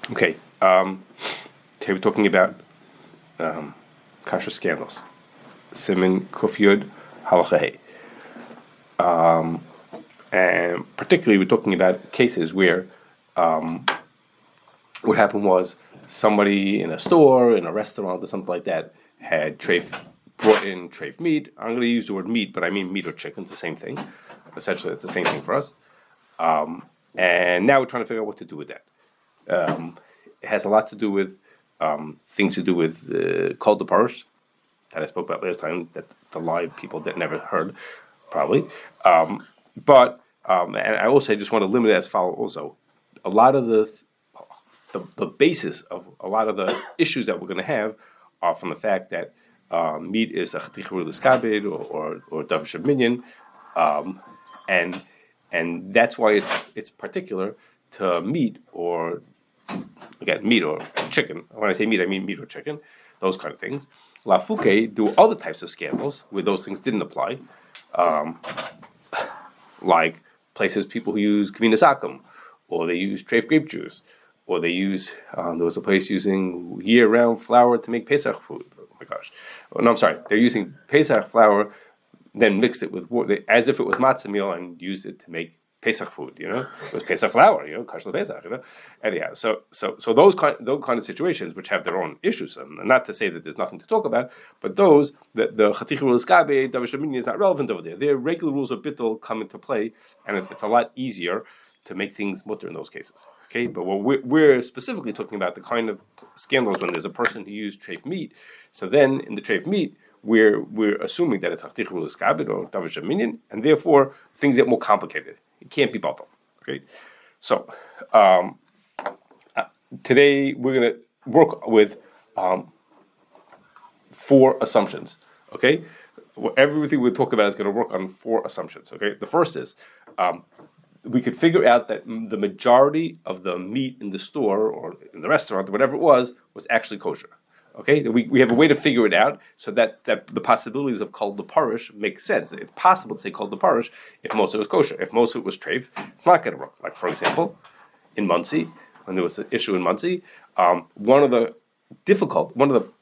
Okay, today we're talking about Kashrus Scandals, Simin Kufyud Halacha Hey. And particularly we're talking about cases where what happened was somebody in a store, in a restaurant or something like that had brought in treif meat. I'm going to use the word meat, but I mean meat or chicken, it's the same thing. Essentially, it's the same thing for us. And now we're trying to figure out what to do with that. It has a lot to do with things to do with called the parish that I spoke about last time, that the live people that never heard, probably. But and I also just want to limit it as follow. Also, a lot of the basis of a lot of the issues that we're going to have are from the fact that meat is a chaticha l'skabed or davish minyan, and that's why it's particular to meat or chicken. When I say meat, I mean meat or chicken, those kind of things. La Fouque do other types of scandals where those things didn't apply, like places people who use kvinas akum, or they use treif grape juice, or they use there was a place using year-round flour to make Pesach food. Oh my gosh! Oh, no, I'm sorry. They're using Pesach flour, then mixed it with water as if it was matzah meal and used it to make Pesach food. It was Pesach flour. Kashrus Pesach. Anyhow, so those kind of situations which have their own issues, and not to say that there's nothing to talk about, but those the chaticha l'skabe davish minyan is not relevant over there. Their regular rules of Bitul come into play, and it's a lot easier to make things mutter in those cases. Okay, but what we're specifically talking about the kind of scandals when there's a person who used treif meat. So then in the treif meat, we're assuming that it's chaticha l'skabed or davish minyan, and therefore things get more complicated. It can't be Bitul. Okay, so today we're going to work with 4 assumptions. Okay, everything we talk about is going to work on 4 assumptions. Okay, the first is we could figure out that the majority of the meat in the store or in the restaurant, whatever it was actually kosher. Okay, we have a way to figure it out so that the possibilities of kol parish make sense. It's possible to say kol parish if most of it was kosher. If most of it was treif, it's not going to work. Like for example, in Muncie, when there was an issue in Muncie, one of the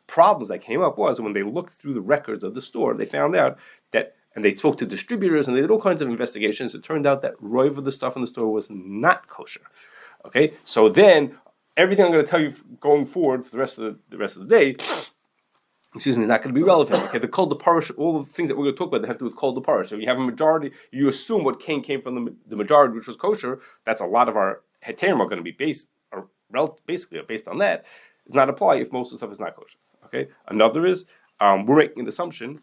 problems that came up was when they looked through the records of the store, they found out that, and they spoke to distributors and they did all kinds of investigations. It turned out that roiv of the stuff in the store was not kosher. Okay, so then everything I'm going to tell you going forward for the rest of the day, is not going to be relevant. Okay, the kol parish, all the things that we're going to talk about that have to do with kol parish. So you have a majority, you assume what came from the majority, which was kosher. That's a lot of our heterim are going to be based on that. It does not apply if most of the stuff is not kosher. Okay, another is we're making an assumption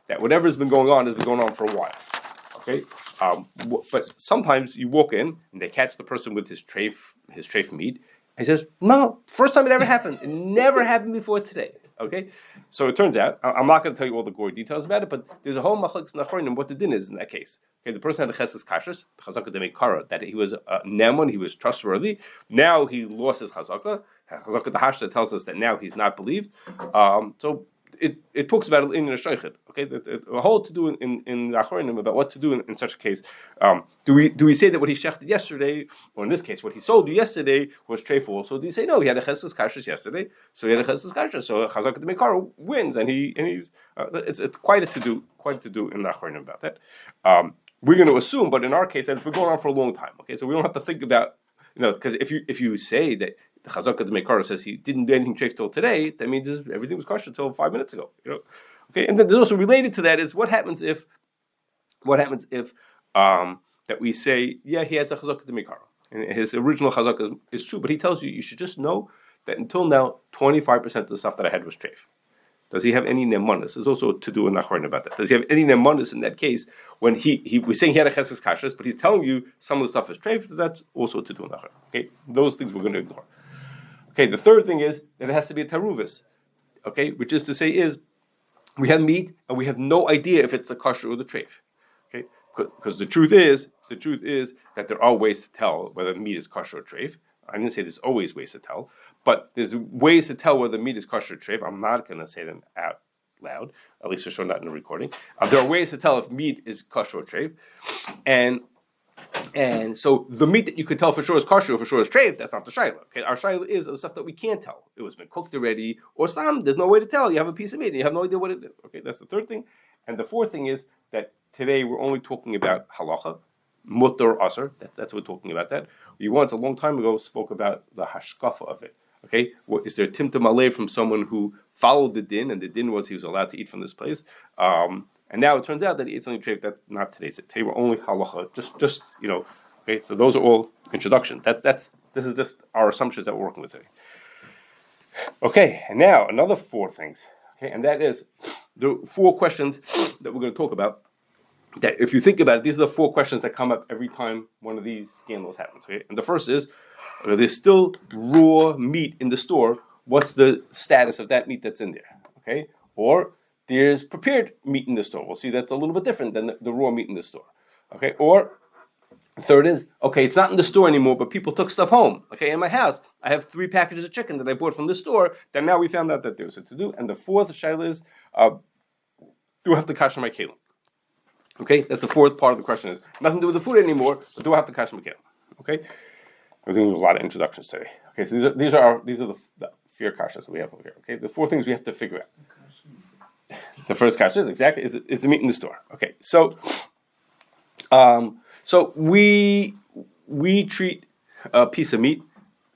that whatever has been going on for a while. Okay, but sometimes you walk in and they catch the person with his treif meat. And he says, "No, first time it ever happened. It never happened before today." Okay, so it turns out I'm not going to tell you all the gory details about it, but there's a whole machlokes nachronim what the din is in that case. Okay, the person had a chesed kashrus, chazaka de kara, that he was neman, he was trustworthy. Now he lost his chazaka. Chazaka de hashta tells us that now he's not believed. So it talks about it in the shaykhid. Okay, a whole to do in the achronim about what to do in such a case. Do we say that what he shechted yesterday, or in this case what he sold you yesterday, was treif also? Do you say no? He had a chesed kashrus yesterday, so he had a chesed kashrus. So chazaka de mekar wins, and he's it's quite a to do in the achronim about that. We're going to assume, but in our case, that it's been going on for a long time. Okay, so we don't have to think about because if you say that the Chazaka de Mekara says he didn't do anything treif till today, that means everything was kosher till 5 minutes ago. Okay, and then there's also related to that is what happens if that we say he has a Chazaka de Mekara and his original Chazaka is true, but he tells you should just know that until now 25% of the stuff that I had was treif. Does he have any nemanis? There's also to do in Nachron about that. Does he have any nemanis in that case when he was saying he had a chesed kashrus, but he's telling you some of the stuff is treif? That's also to do in Nachron. Okay, those things we're going to ignore. Okay, the third thing is that it has to be a taruvis. Okay, which is to say is we have meat and we have no idea if it's the kosher or the treif. Okay, because the truth is that there are ways to tell whether the meat is kosher or treif. I didn't say there's always ways to tell, but there's ways to tell whether meat is kosher or treif. I'm not going to say them out loud, at least for sure not in the recording. There are ways to tell if meat is kosher or treif, and And so the meat that you could tell for sure is kosher or for sure is treif, that's not the shaila. Okay, our shaila is the stuff that we can't tell. It was been cooked already, or some, there's no way to tell. You have a piece of meat and you have no idea what it is. Okay, that's the third thing. And the fourth thing is that today we're only talking about halacha, mutter, asr. That's what we're talking about that. We once, a long time ago, spoke about the hashkafa of it. Okay, is there timtum aleh from someone who followed the din, and the din was he was allowed to eat from this place. And now it turns out that he eats only treif. That's not today's. Today we're only halacha. Just Okay, so those are all introductions. This is just our assumptions that we're working with today. Okay, and now another four things. Okay, and that is the four questions that we're going to talk about. That if you think about it, these are the four questions that come up every time one of these scandals happens. Okay, and the first is there's still raw meat in the store. What's the status of that meat that's in there? Okay, or there's prepared meat in the store. We'll see that's a little bit different than the raw meat in the store. Okay, or third is, okay, it's not in the store anymore, but people took stuff home. Okay, in my house, I have 3 packages of chicken that I bought from the store. Then now we found out that there was a to-do. And the fourth shaila is, do I have to kasher my kelim? Okay, that's the fourth part of the question is, nothing to do with the food anymore, but do I have to kasher my kelim? Okay, we're doing a lot of introductions today. Okay, so these are the fear kashas that we have over here. Okay, the 4 things we have to figure out. The first kasha is exactly is the meat in the store. Okay, so we treat a piece of meat,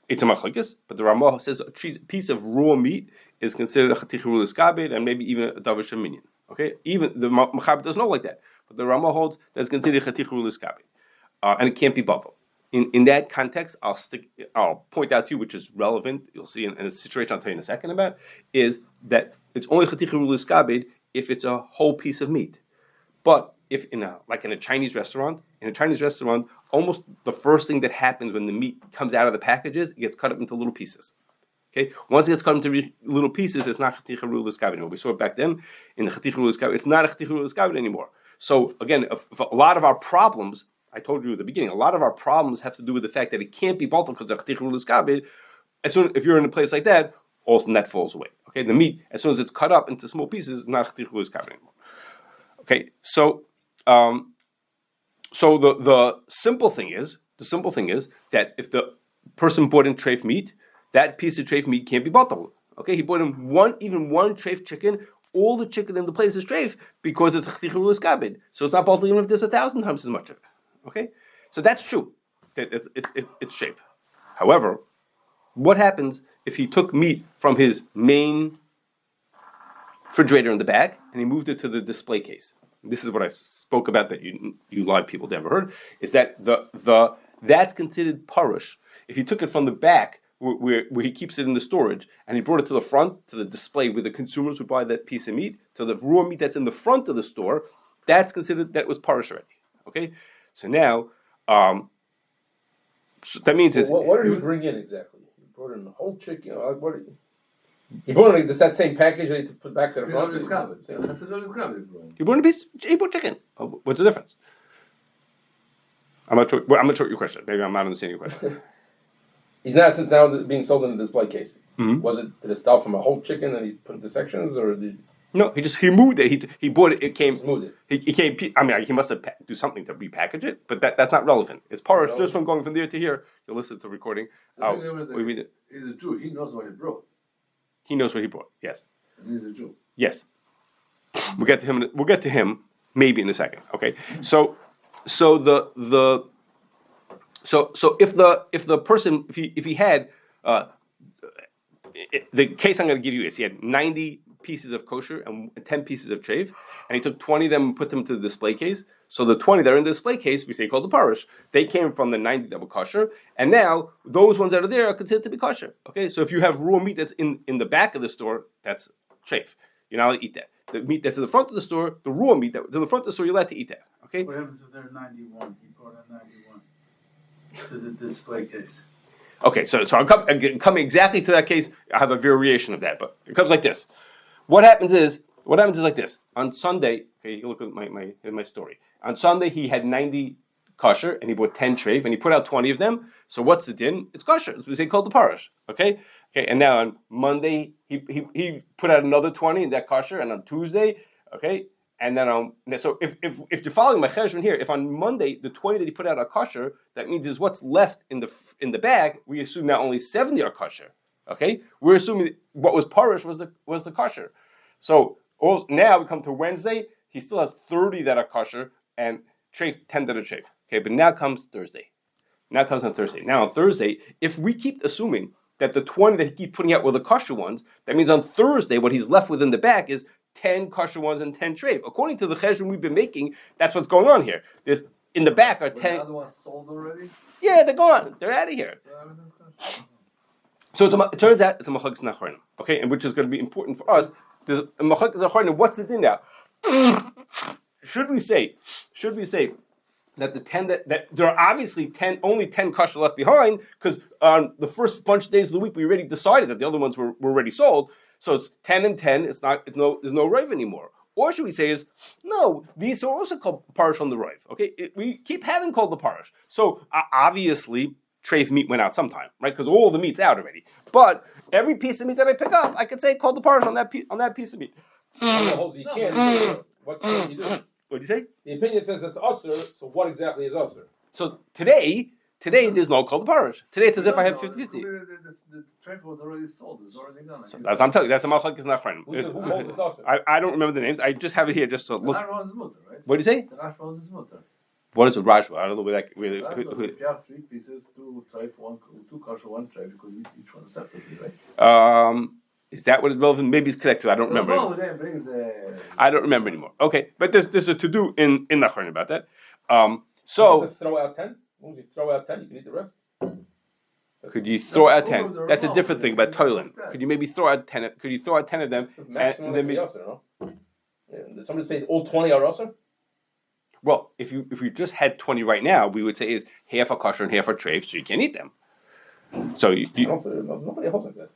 it's a machlokes, but the Ramah says a piece of raw meat is considered a chatich rulis kabed and maybe even a davar sheminyan. Okay, even the Machaber doesn't know like that, but the Ramah holds that it's considered chatich rulis kabed, and it can't be batal. In that context, I'll point out to you, which is relevant. You'll see in a situation I'll tell you in a second about, is that it's only chatich rulis kabed if it's a whole piece of meat. But if in a Chinese restaurant, almost the first thing that happens when the meat comes out of the packages, it gets cut up into little pieces. Okay, once it gets cut into little pieces, it's not chatich rulis kabed anymore. We saw it back then in the chatich rulis kabed. It's not a chatich rulis kabed anymore. So again, if a lot of our problems, I told you at the beginning, a lot of our problems have to do with the fact that it can't be batal because of chatich rulis kabed. If you're in a place like that, also that falls away. Okay, the meat, as soon as it's cut up into small pieces, it's not chatich rulis kabed anymore. Okay, so the simple thing is that if the person bought in treif meat, that piece of treif meat can't be batal. Okay, he bought in one treif chicken. All the chicken in the place is treif because it's chatich rulis kabed. So it's not batal even if there's 1,000 times as much of it. Okay, so that's true. It's treif. However, what happens if he took meat from his main refrigerator in the back and he moved it to the display case? This is what I spoke about that you live people never heard, is that that's considered parush. If he took it from the back where he keeps it in the storage and he brought it to the front, to the display where the consumers would buy that piece of meat, to the raw meat that's in the front of the store, that's considered, that was parush already. Okay? So now, so that means what did he bring in exactly? He brought in the whole chicken. He brought in that same package that he put back to the front. He brought in a piece. He brought chicken. What's the difference? I'm not sure what your question. Maybe I'm not understanding your question. He's not since now being sold in a display case. Mm-hmm. Did it start from a whole chicken and he put it into sections, or did? No, he moved it. He bought it. It came. Moved it. He came. I mean, he must have do something to repackage it, but that's not relevant. It's parush just from going from there to here. You'll listen to the recording. We read it. He's a Jew. He knows what he brought. He knows what he brought. Yes. And he's a Jew. Yes. We'll get to him maybe in a second. Okay. So if the person if he had the case I'm going to give you is he had 90 pieces of kosher and 10 pieces of treif, and he took 20 of them and put them into the display case. So the 20 that are in the display case, we say called the parush, they came from the 90 that were kosher, and now those ones that are there are considered to be kosher. Okay, so if you have raw meat that's in the back of the store, that's treif. You're not allowed to eat that. The meat that's in the front of the store, the raw meat that's in the front of the store, you're allowed to eat that. Okay. What happens if there's 91? He brought in 91 to the display case. Okay, so I'm coming exactly to that case. I have a variation of that, but it comes like this. What happens is like this. On Sunday, okay, you look at my story. On Sunday, he had 90 kosher, and he bought 10 treif, and he put out 20 of them. So what's the din? It's kosher. It's what they call the parush. Okay, and now on Monday, he put out another 20 in that kosher, and on Tuesday, okay, And then so if you're following my cheshbon here, if on Monday the 20 that he put out are kosher, that means is what's left in the bag. We assume now only 70 are kosher. Okay, we're assuming what was parish was the kosher. So now we come to Wednesday. He still has 30 that are kosher and treif 10 that are treif. Okay, but now comes Thursday. Now comes on Thursday. Now on Thursday, if we keep assuming that the 20 that he keeps putting out were the kosher ones, that means on Thursday what he's left with in the bag is 10 kosher ones and 10 treif. According to the cheshbon we've been making, that's what's going on here. There's in the back are 10. The other ones sold already? Yeah, they're gone. They're out of here. So it turns out it's a machlokes nachronim. Okay, and which is going to be important for us. There's a machlokes nachronim. What's the thing now? Should we say that the 10 that there are obviously only 10 kosher left behind because on the first bunch of days of the week we already decided that the other ones were already sold. So it's 10 and 10. There's no rive anymore. Or should we say is no? These are also called parish from the rive. Okay, we keep having called the parish. So obviously treif meat went out sometime, right? Because all the meat's out already. But every piece of meat that I pick up, I could say called the parish on that piece of meat. You can't. What can you do? What did you say? The opinion says it's usher. So what exactly is usher? So today there's no called the parish. Today it's as if I have 50-50. The treif was already sold. It's already gone. So that's what I'm telling you. That's a machlokes nachronim. Who holds this usher? I don't remember the names. I just have it here just to look. The Rashba is mutter, right? What do you say? The Rashba is mutter. What is a Rashba? I don't know where that. If you have 3 pieces, 2 treif, 2 kosher, 1 treif, because each one separately, right? Is that what it's relevant? Maybe it's connected. I don't remember. No, that brings. I don't remember anymore. Okay, but there's a to do in Nachron about that. So throw out 10. When you throw out 10, you can eat the rest. Could you throw out 10? That's a different thing about toiling. Could you maybe throw out 10? Could you throw out 10 of them? The maximum and then usher, no? Did somebody say all 20 are usher? Well, if we just had 20 right now, we would say is half a kosher and half a treif, so you can't eat them. So nobody holds like that.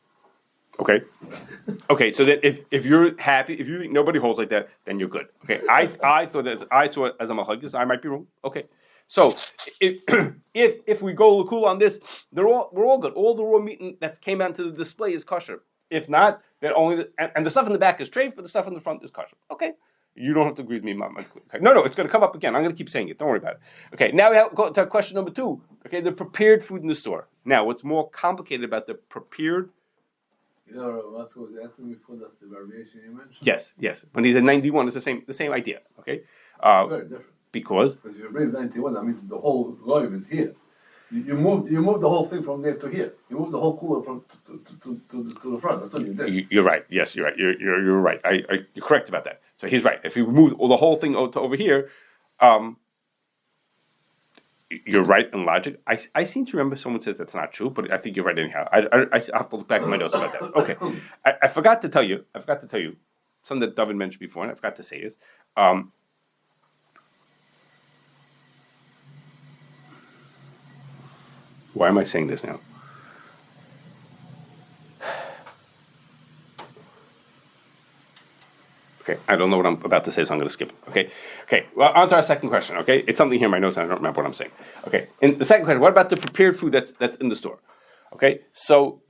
Okay. So then, if you're happy, if you think nobody holds like that, then you're good. Okay. I saw it as a machlokes. I might be wrong. Okay. So if we go cool on this, we're all good. All the raw meat that came out to the display is kosher. If not, then only and the stuff in the back is treif, but the stuff in the front is kosher. Okay. You don't have to agree with me, Mom. Okay. No, it's going to come up again. I'm going to keep saying it. Don't worry about it. Okay, now we go to question number 2. Okay, the prepared food in the store. Now, what's more complicated about the prepared? You know, Master was asking before, that's the variation you mentioned? Yes. When he's at 91, it's the same idea. Okay? It's very different. Because if you bring 91, that means the whole loaf is here. You move the whole thing from there to here. You move the whole cooler from to the front. That's what you did. You're right. Yes, you're right. You're right. You're correct about that. So he's right. If you move the whole thing to over here, you're right in logic. I seem to remember someone says that's not true, but I think you're right anyhow. I have to look back at my notes about that. Okay, I forgot to tell you something that David mentioned before, and I forgot to say is. Why am I saying this now? Okay, I don't know what I'm about to say, so I'm going to skip it. Okay. Well, on to our second question. Okay, it's something here in my notes, and I don't remember what I'm saying. Okay, and the second question: what about the prepared food that's in the store? Okay, so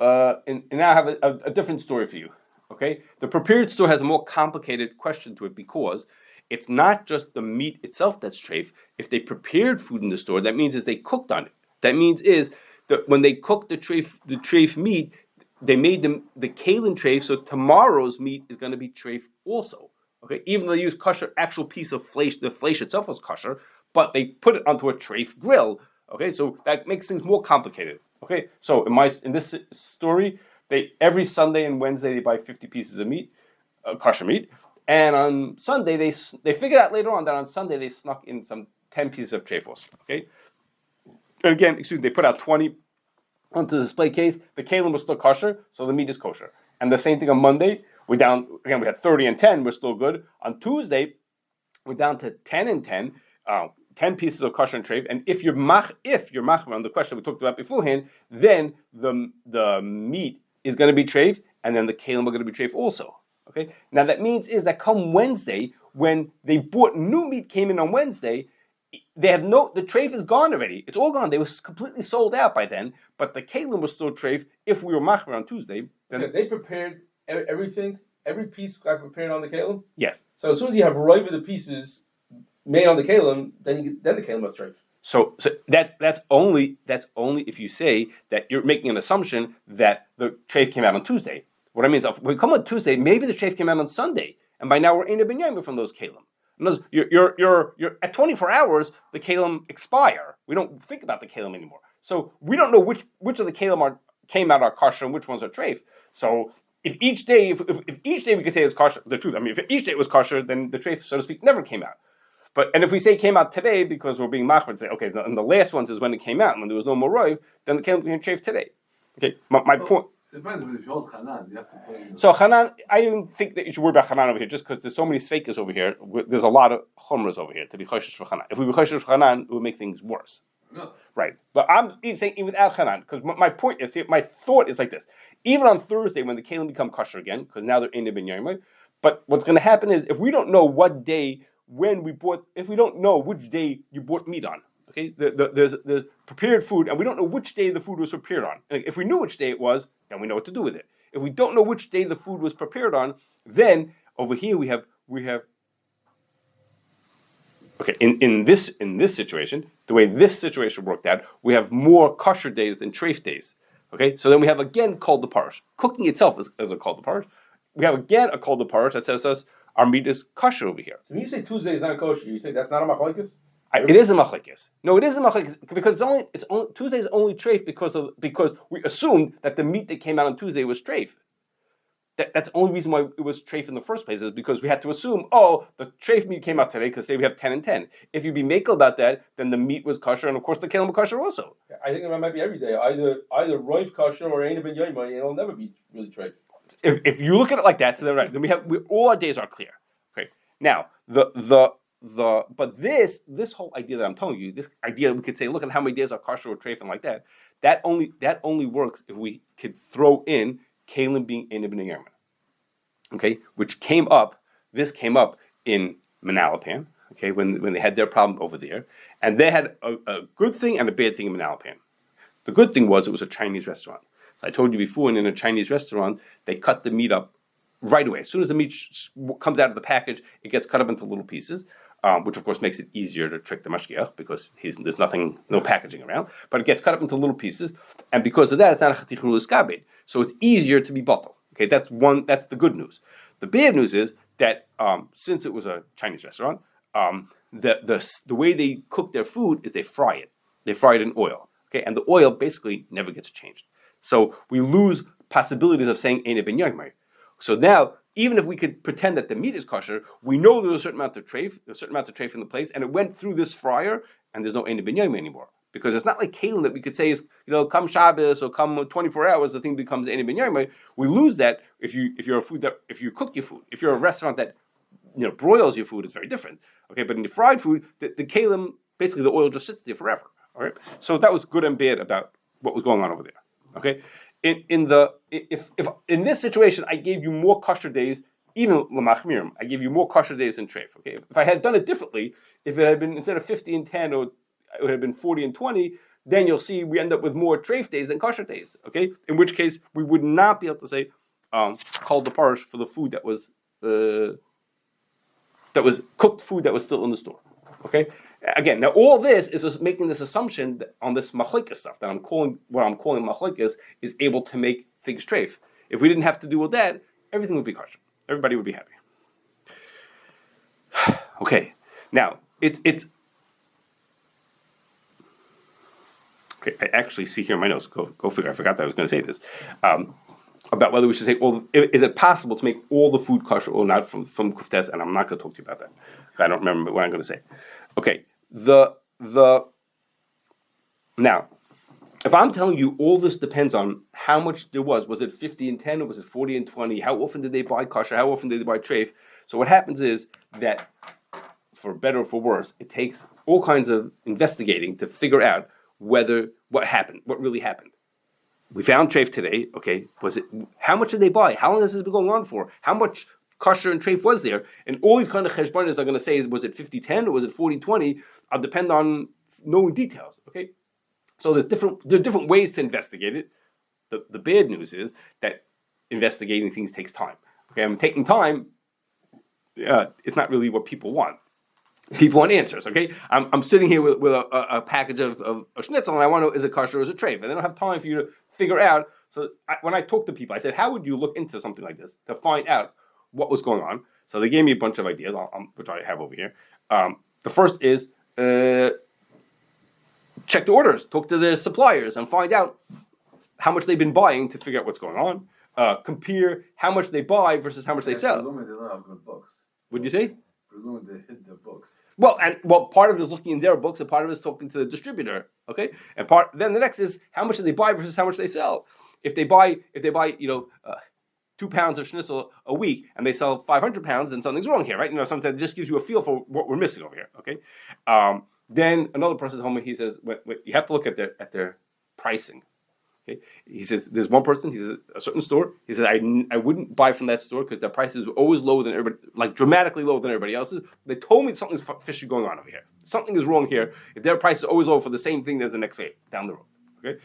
and now I have a different story for you. Okay, the prepared store has a more complicated question to it because it's not just the meat itself that's treif. If they prepared food in the store, that means is they cooked on it. That means is that when they cooked the treif meat, they made the kalen treif, so tomorrow's meat is going to be treif also. Okay, even though they use kosher, actual piece of flesh, the flesh itself was kosher, but they put it onto a treif grill. Okay, so that makes things more complicated. Okay, so in this story, they every Sunday and Wednesday they buy 50 pieces of meat, kosher meat, and on Sunday they figured out later on that on Sunday they snuck in some 10 pieces of treifos. Okay, and again, they put out 20 onto the display case. The kalen was still kosher, so the meat is kosher. And the same thing on Monday. We had 30 and 10. We're still good. On Tuesday, we're down to 10 and 10. 10 pieces of kosher and treif. And if you're machmer on the question we talked about beforehand, then the meat is going to be treif, and then the kalen are going to be treif also. Okay. Now that means is that come Wednesday, when they bought new meat came in on Wednesday, they have the treif is gone already. It's all gone. They were completely sold out by then, but the kalen was still treif. If we were machmer on Tuesday, then so they prepared everything every piece got prepared on the kalim. Yes. So as soon as you have rive of the pieces made on the kalim, then the kalim must treif. So that's only if you say that you're making an assumption that the treif came out on Tuesday. What I mean is, if we come on Tuesday, maybe the treif came out on Sunday, and by now we're in a binyayim from those kalim. In other words, you're at 24 hours, the kalim expire. We don't think about the kalim anymore. So we don't know which of the kalim came out are kosher and which ones are treif. So if each day we could say it's kosher, the truth. I mean, if each day was kosher, then the treif, so to speak, never came out. And if we say it came out today because we're being machmir, say okay, and the last ones is when it came out, and when there was no more roiv, then the kalim became treif today. Okay, my point. It depends, but if you hold Hanan, you have to put in. So Hanan, I didn't think that you should worry about Hanan over here, just because there's so many sveikas over here. There's a lot of chumras over here to be choshesh for Hanan. If we were choshesh for Hanan, it would make things worse. No. Right. But I'm saying even without Hanan, because my point is, my thought is like this. Even on Thursday, when the kalim become kosher again, because now they're in the binyayim, but what's going to happen is, if we don't know what day, if we don't know which day you bought meat on, okay, there's prepared food, and we don't know which day the food was prepared on. If we knew which day it was, then we know what to do with it. If we don't know which day the food was prepared on, then over here we have okay, in this situation, the way this situation worked out, we have more kosher days than treif days. Okay, so then we have again called the parish. Cooking itself is a called the parish. We have again a called the parish that says us our meat is kosher over here. So when you say Tuesday is not kosher, you say that's not a machlokes? It is a machlekes. No, it is a machlekes because it's only Tuesday is only treif because we assumed that the meat that came out on Tuesday was treif. That's the only reason why it was treif in the first place, is because we had to assume, the treif meat came out today because say we have 10 and 10. If you be makel about that, then the meat was kosher, and of course the kalim was kosher also. I think it might be every day, either roiv kosher or ain't ben yoyma, and it'll never be really treif. If you look at it like that, so then all our days are clear. Okay. Now but this whole idea that I'm telling you, this idea we could say, look at how many days are kosher or treif and like that. That only works if we could throw in kalim being in ibn Yerman. Okay, which came up in Manalapan, okay, when they had their problem over there, and they had a good thing and a bad thing in Manalapan. The good thing was it was a Chinese restaurant. So I told you before, and in a Chinese restaurant, they cut the meat up right away. As soon as the meat comes out of the package, it gets cut up into little pieces, which of course makes it easier to trick the mashgiach because there's no packaging around. But it gets cut up into little pieces, and because of that, it's not a chatichul iskabed. So it's easier to be batel. Okay, that's the good news. The bad news is that since it was a Chinese restaurant, the way they cook their food is they fry it. They fry it in oil. Okay, and the oil basically never gets changed. So we lose possibilities of saying Ein ben Yomai. So now, even if we could pretend that the meat is kosher, we know there's a certain amount of treif in the place, and it went through this fryer, and there's no Ein ben Yomai anymore. Because it's not like kalim that we could say is, come Shabbos or come 24 hours, the thing becomes Ein ben Yomai. We lose that if you cook your food. If you're a restaurant that broils your food, it's very different. Okay, but in the fried food, the kalim, basically the oil just sits there forever. All right, so that was good and bad about what was going on over there. Okay, if in this situation I gave you more kosher days, even lamachmirim, I gave you more kosher days than treif. Okay, if I had done it differently, if it had been instead of 50 and 10, or it would have been 40 and 20, then you'll see we end up with more treif days than kosher days. Okay, in which case we would not be able to say called the parish for the food that was cooked food that was still in the store. Okay. Again, now all this is just making this assumption that on this machlekes stuff that I'm calling machlekes is able to make things treif. If we didn't have to do all that, everything would be kosher. Everybody would be happy. Okay, now it's okay. I actually see here in my notes. Go figure. I forgot that I was going to say this about whether we should say, is it possible to make all the food kosher or not from kuftes? And I'm not going to talk to you about that. I don't remember what I'm going to say. Okay, now, if I'm telling you all this depends on how much there was it 50 and 10 or was it 40 and 20? How often did they buy kosher? How often did they buy treif? So what happens is that, for better or for worse, it takes all kinds of investigating to figure out what really happened. We found treif today. Okay, how much did they buy? How long has this been going on for? How much kosher and treif was there? And all these kind of cheshbonis are going to say, was it 50-10 or was it 40-20? I'll depend on knowing details. Okay, so there are different ways to investigate it. The bad news is that investigating things takes time. Okay, I'm taking time. It's not really what people want. People want answers. Okay, I'm sitting here with a package of schnitzel, and I want to know, is it kosher or is it treif? And they don't have time for you to figure out. So when I talked to people, I said, how would you look into something like this to find out what was going on? So they gave me a bunch of ideas, which I have over here. The first is check the orders, talk to the suppliers, and find out how much they've been buying to figure out what's going on. Compare how much they buy versus how much they sell. Presumably they don't have good books. Would you say? Presumably they hid their books. Well, part of it is looking in their books, and part of it is talking to the distributor. Okay, and then the next is how much do they buy versus how much they sell. If they buy 2 pounds of schnitzel a week and they sell 500 pounds, then something's wrong here, right? Sometimes it just gives you a feel for what we're missing over here. Okay, then another person told me, he says you have to look at their pricing. Okay, he says there's one person. He says a certain store. He says I wouldn't buy from that store because their prices are always lower than everybody, like dramatically lower than everybody else's. They told me something's fishy going on over here. Something is wrong here. If their price is always low for the same thing as the next day down the road. Okay,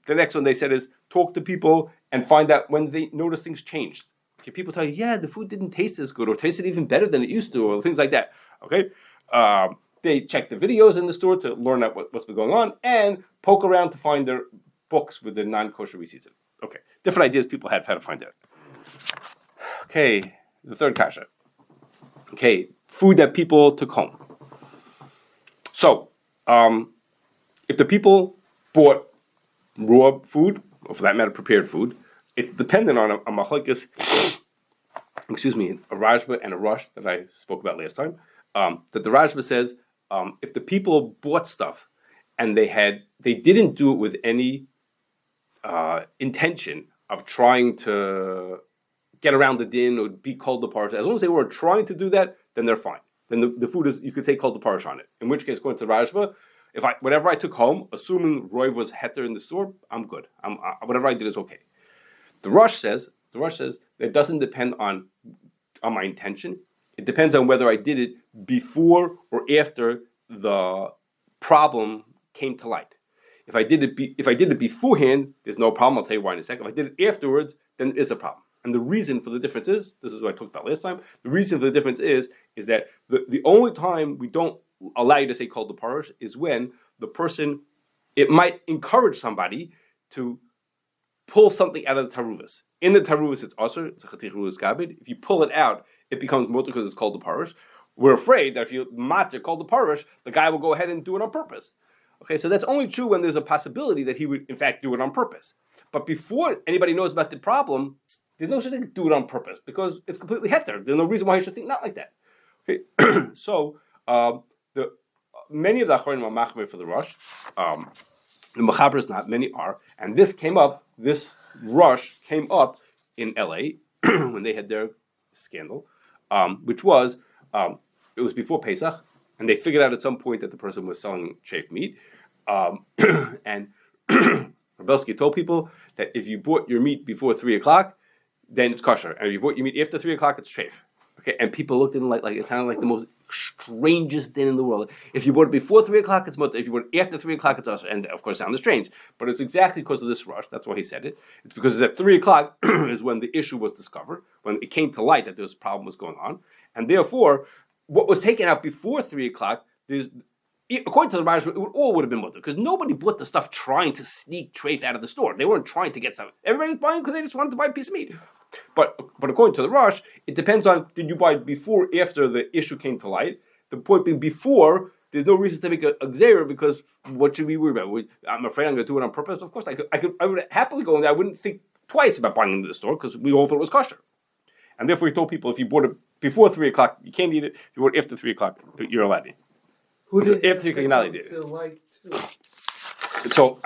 the next one they said is talk to people and find out when they notice things changed. Okay, people tell you, yeah, the food didn't taste as good or tasted even better than it used to, or things like that. Okay. They check the videos in the store to learn out what's been going on and poke around to find their books with the non-kosher receipts. Okay, different ideas people had how to find out. Okay, the third kasha. Okay, food that people took home. So, if the people bought raw food, or for that matter, prepared food, it's dependent on a machlokes, a Rashba and a Rush that I spoke about last time. That the Rashba says, if the people bought stuff and they didn't do it with any intention of trying to get around the din or be called the parish, as long as they were trying to do that, then they're fine. Then the food is, you could say, called the parish on it. In which case, according to Rashba, whatever I took home, assuming Roy was heter in the store, I'm good. Whatever I did is okay. The Rush says it doesn't depend on my intention. It depends on whether I did it before or after the problem came to light. If I did it beforehand, there's no problem. I'll tell you why in a second. If I did it afterwards, then it is a problem. And the reason for the difference is, this is what I talked about last time, the reason for the difference is that the only time we don't allow you to say called the parish is when the person, it might encourage somebody to pull something out of the taruvas. In the taruvas, it's asur, it's a chatiruvas gabed. If you pull it out, it becomes mutter because it's called the parish. We're afraid that if you matter called the parish, the guy will go ahead and do it on purpose. Okay, so that's only true when there's a possibility that he would, in fact, do it on purpose. But before anybody knows about the problem, there's no such thing to do it on purpose because it's completely heter. There's no reason why you should think not like that. Okay, so many of the acharonim are machmir for the Rush. The Mechaber is not. Many are, and this Rush came up in L.A. when they had their scandal, which was it was before Pesach. And they figured out at some point that the person was selling treif meat. And Rebelsky told people that if you bought your meat before 3 o'clock, then it's kosher. And if you bought your meat after 3 o'clock, it's treif. Okay, and people looked at it like it sounded like the most strangest thing in the world. If you bought it before 3 o'clock, it's mutter. If you bought it after 3 o'clock, it's kosher. And of course, it sounded strange. But it's exactly because of this Rush. That's why he said it. It's because it's at 3 o'clock is when the issue was discovered, when it came to light that this problem was going on. And therefore, what was taken out before 3 o'clock, according to the Raj, it all would have been mutter because nobody bought the stuff trying to sneak treif out of the store. They weren't trying to get something. Everybody was buying because they just wanted to buy a piece of meat. But according to the Rush, it depends on did you buy it before or after the issue came to light. The point being before, there's no reason to make a xera because what should we worry about? I'm afraid I'm going to do it on purpose. Of course, I would happily go in there. I wouldn't think twice about buying into the store because we all thought it was kosher. And therefore, he told people if you bought it before 3 o'clock, you can't eat it. If you bought it after 3 o'clock, you're allowed to eat it. After 3 o'clock, you're not allowed to eat it. So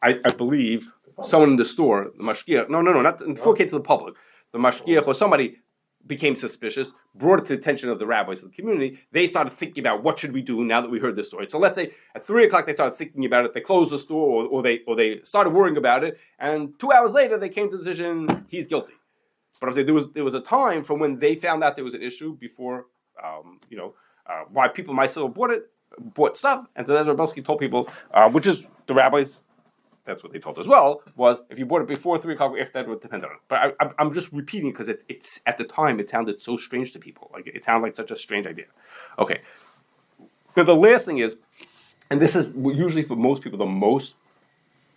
I believe someone in the store, the mashgiach, not before it came to the public, the mashgiach or somebody became suspicious, brought it to the attention of the rabbis of the community. They started thinking about what should we do now that we heard this story. So let's say at 3 o'clock they started thinking about it. They closed the store, or they started worrying about it, and 2 hours later they came to the decision he's guilty. But there was a time from when they found out there was an issue before, why people might still have bought stuff, and so that's what Rebelsky told people, which is the rabbis that's what they told as well, was if you bought it before 3 o'clock, if that would depend on it. But I'm just repeating because it's at the time it sounded so strange to people. Like it sounded like such a strange idea. Okay. So the last thing is, and this is usually for most people the most,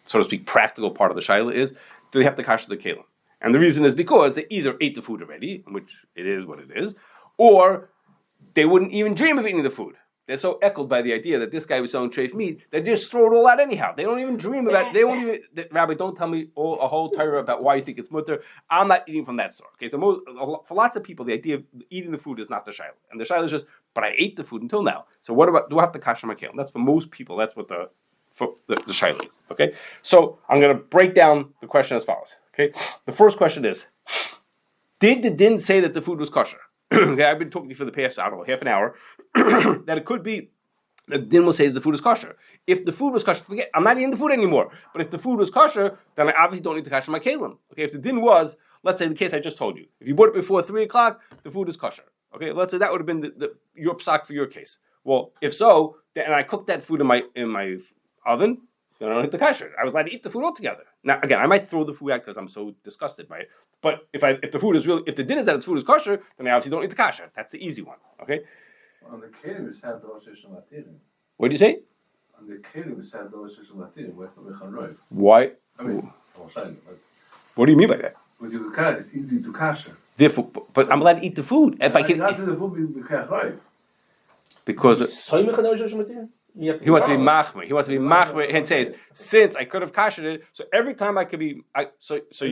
so to speak, practical part of the shaila is, do they have to kasher the kelim? And the reason is because they either ate the food already, which it is what it is, or they wouldn't even dream of eating the food. They're so echoed by the idea that this guy was selling treif meat, they just throw it all out anyhow. They don't even dream about it. They won't even, Rabbi, don't tell me a whole Torah about why you think it's mutter. I'm not eating from that store. Okay, so for lots of people, the idea of eating the food is not the shaila. And the shaila is just, but I ate the food until now. So what about, do I have to kasher my kelim? That's for most people, that's what the shaila is. Okay, so I'm going to break down the question as follows. Okay, the first question is, did the din say that the food was kosher? Okay, I've been talking to you for the past, I don't know, half an hour, that it could be the din will say the food is kosher. If the food was kosher, forget, I'm not eating the food anymore. But if the food was kosher, then I obviously don't need to kasher my kelim. Okay, if the din was, let's say the case I just told you, if you bought it before 3 o'clock, the food is kosher. Okay, let's say that would have been your psak for your case. Well, if so, and I cooked that food in my oven, then I don't need to kasher. I was allowed to eat the food altogether. Now, again, I might throw the food out because I'm so disgusted by it. But if the din is that its food is kosher, then I obviously don't need to kasher. That's the easy one. Okay. On the kelim we have the Rosh Hashanah. What do you say? On the kelim we have the Rosh Hashanah. Why? I mean, what do you mean by that? but you can, it's easy to kasher. Therefore, but I'm allowed to eat the food if I can. Not to the food Because He he wants to be machmer. He wants to be machmer. And says, since I could have kashered it, so every time I could be, so you.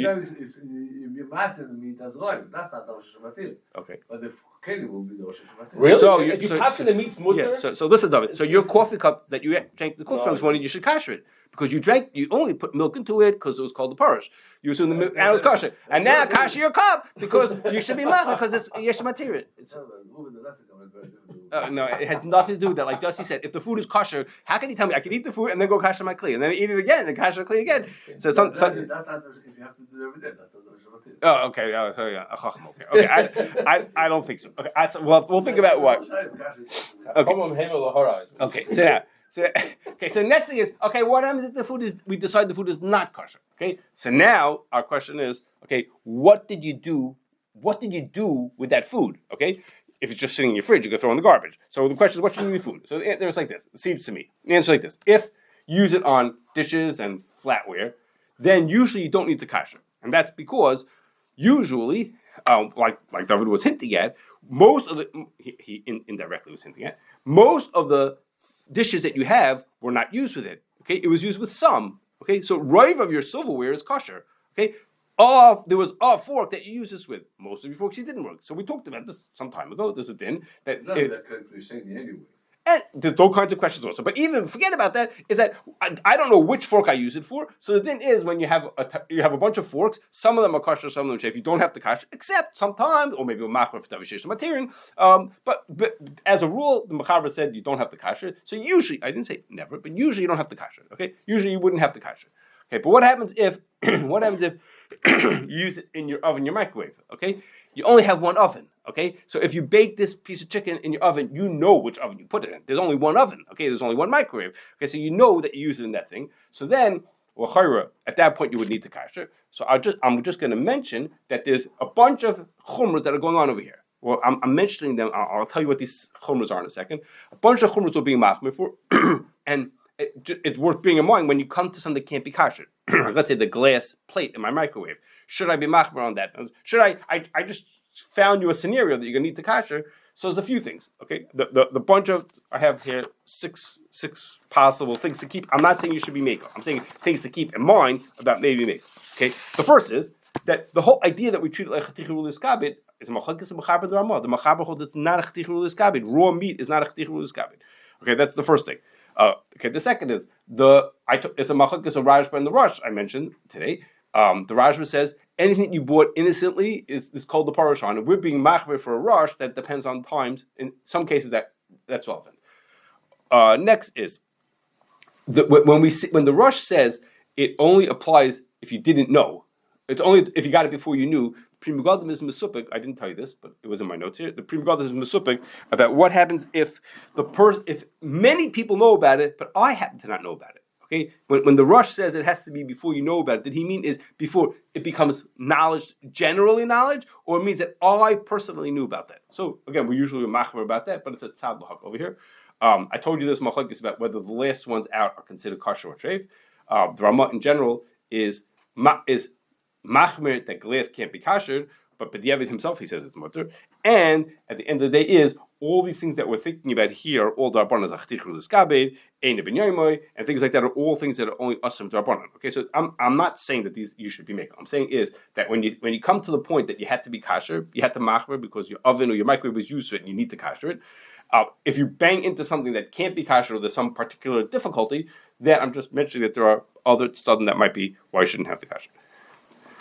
You might in the meat as well. That's not the Rosh Hashanah. Okay. But the kelim will be the Rosh Hashanah. Really? So if you kasher the meat's mutter? Yeah. So listen, David. So your coffee cup that you drank the coffee from this morning, you should kasher it. Because you only put milk into it because it was called the parish. You assume the milk and it was kosher. And now kasher your cup because you should be machmer because it's yesh material. No, it had nothing to do with that. Like Dusty said, if the food is kosher, how can you tell me I can eat the food and then go kasher my kli and then eat it again and kasher kli again? So that's not if you have to do it every day. That's not the Rosh Hashanah. oh, okay. Oh, so yeah, okay. I don't think so. Okay, we'll think about what. Okay, so now. So next thing is, okay, what happens if we decide the food is not kosher? Okay, so now our question is, okay, what did you do with that food? Okay, if it's just sitting in your fridge, you can throw it in the garbage. So the question is, what should you do with food? So the answer is like this. It seems to me. The answer is like this. If you use it on dishes and flatware, then usually you don't need to kasher. And that's because usually, like David was hinting at, most of he indirectly was hinting at, most of the dishes that you have were not used with it. Okay, it was used with some. Okay, so rive of your silverware is kosher. Okay, there was a fork that you used this with. Most of your forks you didn't work. So we talked about this some time ago. There's a din that. That correctly saying anyways. And there's all kinds of questions also. But even forget about that. Is that I don't know which fork I use it for. So the din is when you have a bunch of forks. Some of them are kosher, some of them if you don't have to kasher, except sometimes, or maybe a machmer for tavishish material. But as a rule, the mechaber said you don't have to kasher. So usually, I didn't say never, but usually you don't have to kasher. Okay, usually you wouldn't have to kasher. Okay, but what happens if you use it in your oven, your microwave? Okay, you only have one oven. Okay, so if you bake this piece of chicken in your oven, you know which oven you put it in. There's only one oven. Okay, there's only one microwave. Okay, so you know that you use it in that thing. So then, at that point, you would need to kasher. So I'm just going to mention that there's a bunch of chumras that are going on over here. Well, I'm mentioning them. I'll tell you what these chumras are in a second. A bunch of chumras will be machmir for, and it's worth being in mind when you come to something that can't be kasher. Let's say the glass plate in my microwave. Should I be machmir on that? Should I just found you a scenario that you're going to need to kasher. So there's a few things, okay? The bunch of, I have here six possible things to keep. I'm not saying you should be makel. I'm saying things to keep in mind about maybe makel, okay? The first is that the whole idea that we treat it like chatichur u'liskabed is a machlokes mechaber the Ramah. The mechaber holds it's not a chatichur u'liskabed. Raw meat is not a chatichur u'liskabed. Okay, that's the first thing. Okay, the second is, it's a machlokes of Rajba and the Rosh I mentioned today. The Rajba says anything that you bought innocently is called the parashon. And we're being machmer for a rush that depends on times. In some cases, that's relevant. Next is when the rush says it only applies if you didn't know. It's only if you got it before you knew. Pri Megadim is mesupik. I didn't tell you this, but it was in my notes here. The Pri Megadim is mesupik about what happens if many people know about it, but I happen to not know about it. Okay, when the Rush says it has to be before you know about it, did he mean is before it becomes knowledge, generally knowledge, or it means that I personally knew about that? So again, we're usually machmer about that, but it's a tzad l'hak over here. I told you this machlokes about whether the last ones out are considered kosher or treif. The Ramah in general is machmer that glass can't be kosher, but B'diavad himself he says it's mutter. And at the end of the day is all these things that we're thinking about here, all darbanas achtichru l'skabed, ein ben yoimoy, and things like that are all things that are only usum darbanan. Okay, so I'm not saying that these you should be making. I'm saying is that when you come to the point that you had to be kosher, you had to machmer because your oven or your microwave was used to it, and you need to kosher it. If you bang into something that can't be kosher or there's some particular difficulty, then I'm just mentioning that there are other stuff that might be why you shouldn't have to kosher.